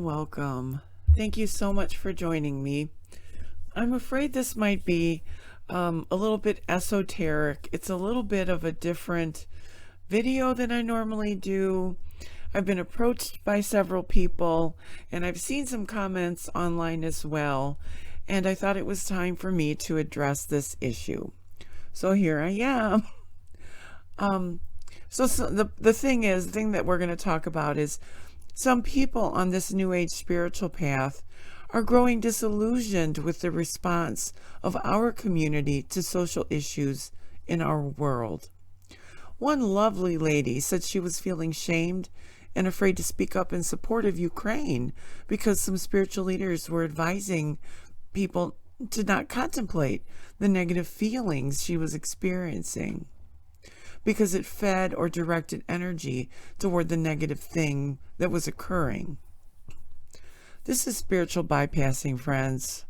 welcome. Thank you so much for joining me. I'm afraid this might be a little bit esoteric. It's a little bit of a different video than I normally do. I've been approached by several people, and I've seen some comments online as well, and I thought it was time for me to address this issue. So here I am. The thing that we're going to talk about is some people on this New Age spiritual path are growing disillusioned with the response of our community to social issues in our world. One lovely lady said she was feeling shamed and afraid to speak up in support of Ukraine because some spiritual leaders were advising people to not contemplate the negative feelings she was experiencing because it fed or directed energy toward the negative thing that was occurring. This is spiritual bypassing, friends.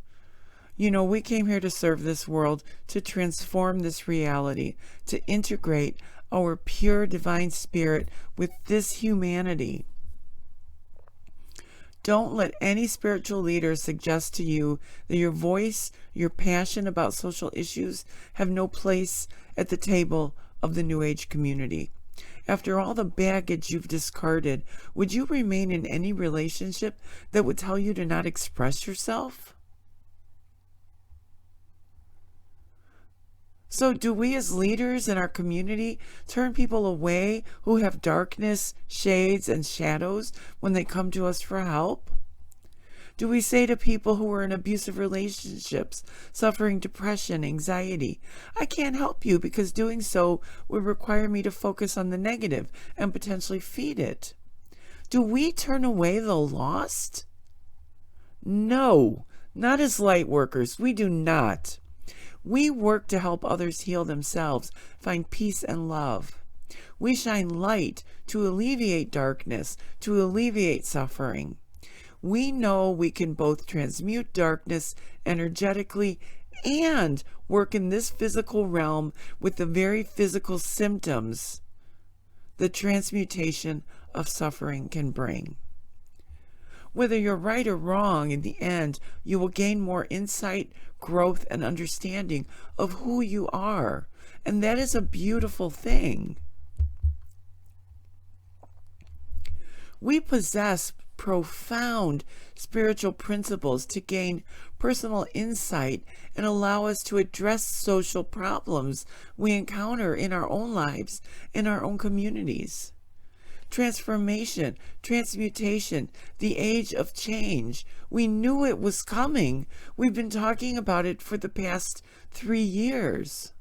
You know, we came here to serve this world, to transform this reality, to integrate our pure divine spirit with this humanity. Don't let any spiritual leader suggest to you that your voice, your passion about social issues have no place at the table of the New Age community. After all the baggage you've discarded, would you remain in any relationship that would tell you to not express yourself? So do we as leaders in our community turn people away who have darkness, shades, and shadows when they come to us for help? Do we say to people who are in abusive relationships, suffering depression, anxiety, I can't help you because doing so would require me to focus on the negative and potentially feed it? Do we turn away the lost? No, not as light workers. We do not. We work to help others heal themselves, find peace and love. We shine light to alleviate darkness, to alleviate suffering. We know we can both transmute darkness energetically and work in this physical realm with the very physical symptoms the transmutation of suffering can bring. Whether you're right or wrong, in the end, you will gain more insight, growth, and understanding of who you are. And that is a beautiful thing. We possess profound spiritual principles to gain personal insight and allow us to address social problems we encounter in our own lives, in our own communities. Transformation, transmutation, the age of change. We knew it was coming. We've been talking about it for the past 3 years.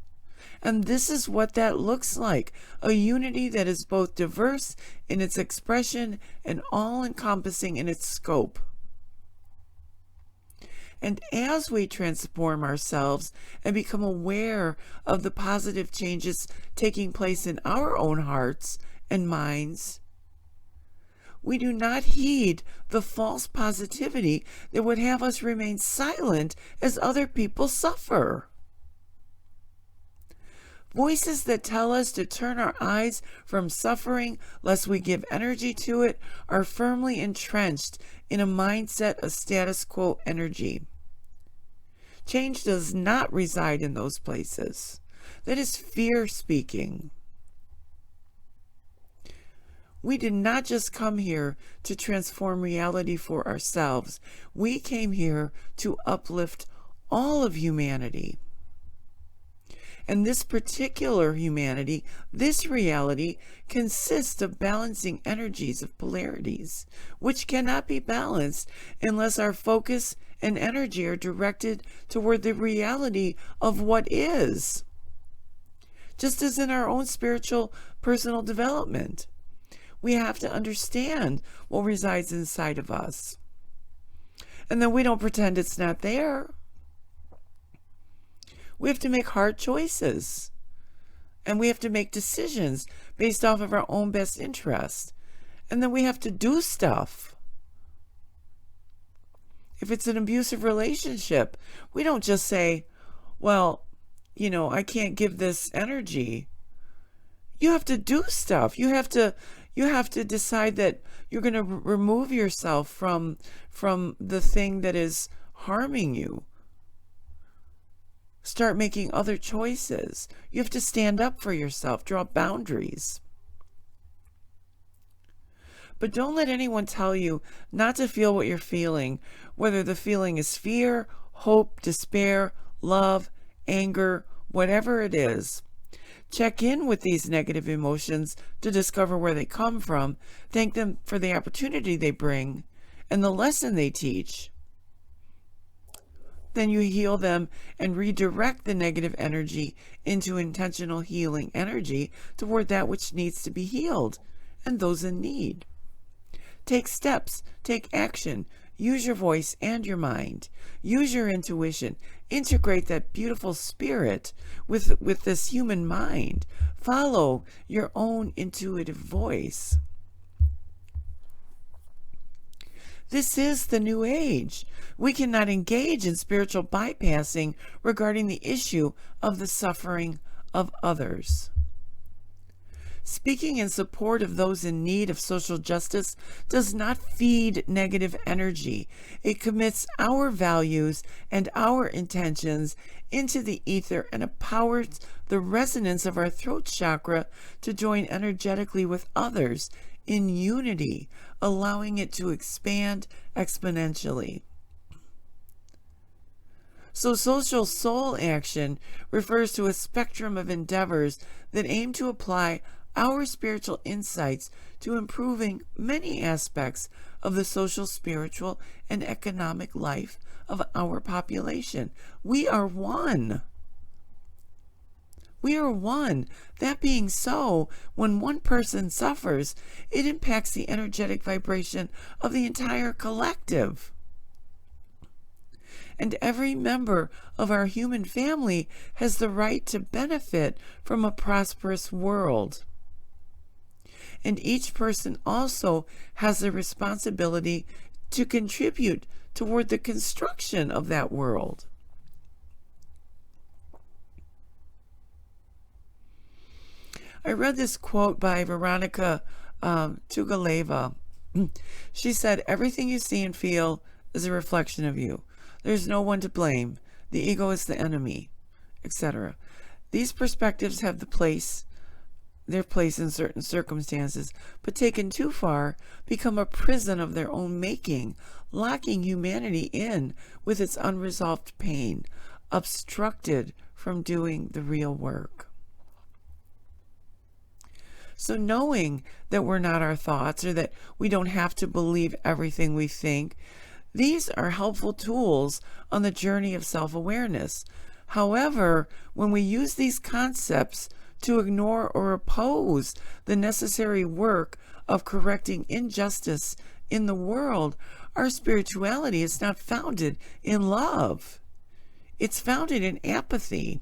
And this is what that looks like, a unity that is both diverse in its expression and all-encompassing in its scope. And as we transform ourselves and become aware of the positive changes taking place in our own hearts and minds, we do not heed the false positivity that would have us remain silent as other people suffer. Voices that tell us to turn our eyes from suffering lest we give energy to it are firmly entrenched in a mindset of status quo energy. Change does not reside in those places. That is fear speaking. We did not just come here to transform reality for ourselves. We came here to uplift all of humanity. And this particular humanity, this reality, consists of balancing energies of polarities, which cannot be balanced unless our focus and energy are directed toward the reality of what is. Just as in our own spiritual personal development, we have to understand what resides inside of us. And then we don't pretend it's not there. We have to make hard choices. And we have to make decisions based off of our own best interest. And then we have to do stuff. If it's an abusive relationship, we don't just say, well, I can't give this energy. You have to do stuff. You have to decide that you're going to remove yourself from the thing that is harming you. Start making other choices. You have to stand up for yourself, draw boundaries. But don't let anyone tell you not to feel what you're feeling, whether the feeling is fear, hope, despair, love, anger, whatever it is. Check in with these negative emotions to discover where they come from. Thank them for the opportunity they bring and the lesson they teach. Then you heal them and redirect the negative energy into intentional healing energy toward that which needs to be healed and those in need. Take steps, take action, use your voice and your mind, use your intuition, integrate that beautiful spirit with this human mind. Follow your own intuitive voice. This is the new age. We cannot engage in spiritual bypassing regarding the issue of the suffering of others. Speaking in support of those in need of social justice does not feed negative energy. It commits our values and our intentions into the ether and empowers the resonance of our throat chakra to join energetically with others in unity, allowing it to expand exponentially. So social soul action refers to a spectrum of endeavors that aim to apply our spiritual insights to improving many aspects of the social, spiritual, and economic life of our population. We are one. We are one. That being so, when one person suffers, it impacts the energetic vibration of the entire collective. And every member of our human family has the right to benefit from a prosperous world. And each person also has the responsibility to contribute toward the construction of that world. I read this quote by Veronica Tugaleva. She said, "Everything you see and feel is a reflection of you. There's no one to blame. The ego is the enemy," etc. These perspectives have their place in certain circumstances, but taken too far, become a prison of their own making, locking humanity in with its unresolved pain, obstructed from doing the real work. So knowing that we're not our thoughts, or that we don't have to believe everything we think, these are helpful tools on the journey of self-awareness. However, when we use these concepts to ignore or oppose the necessary work of correcting injustice in the world, our spirituality is not founded in love. It's founded in apathy.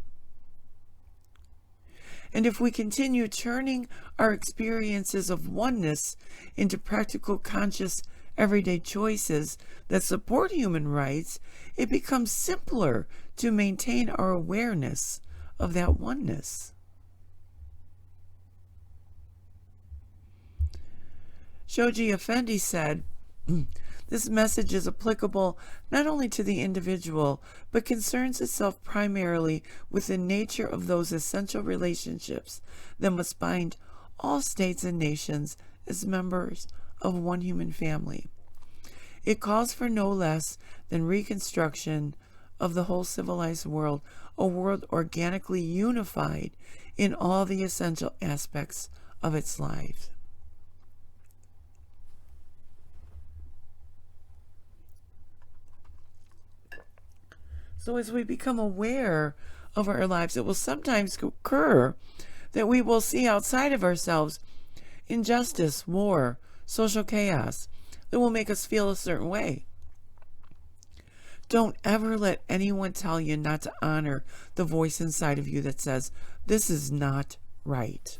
And if we continue turning our experiences of oneness into practical, conscious, everyday choices that support human rights, it becomes simpler to maintain our awareness of that oneness. Shoji Effendi said, "This message is applicable not only to the individual, but concerns itself primarily with the nature of those essential relationships that must bind all states and nations as members of one human family. It calls for no less than reconstruction of the whole civilized world, a world organically unified in all the essential aspects of its life." So as we become aware of our lives, it will sometimes occur that we will see outside of ourselves injustice, war, social chaos that will make us feel a certain way. Don't ever let anyone tell you not to honor the voice inside of you that says, "This is not right."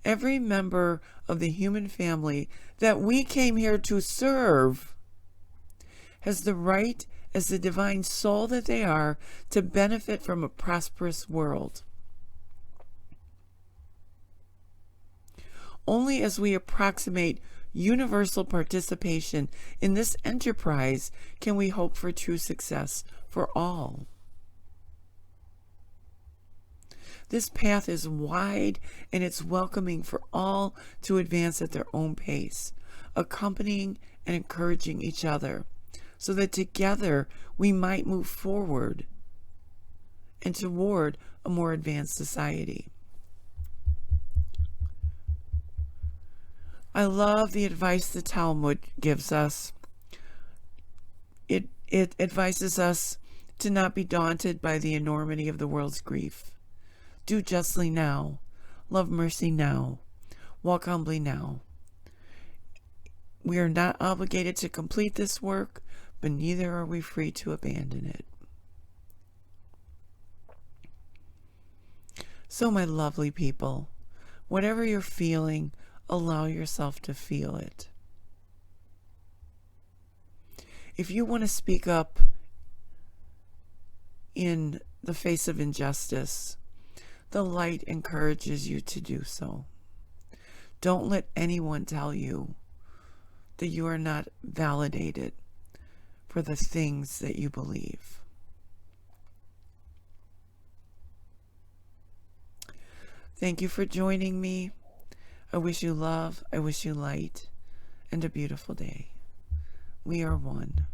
Every member of the human family that we came here to serve has the right, as the divine soul that they are, to benefit from a prosperous world. Only as we approximate universal participation in this enterprise can we hope for true success for all. This path is wide and it's welcoming for all to advance at their own pace, accompanying and encouraging each other, so that together we might move forward and toward a more advanced society. I love the advice the Talmud gives us. It advises us to not be daunted by the enormity of the world's grief. Do justly now. Love mercy now. Walk humbly now. We are not obligated to complete this work, but neither are we free to abandon it. So, my lovely people, whatever you're feeling, allow yourself to feel it. If you want to speak up in the face of injustice, the light encourages you to do so. Don't let anyone tell you that you are not validated for the things that you believe. Thank you for joining me. I wish you love, I wish you light, and a beautiful day. We are one.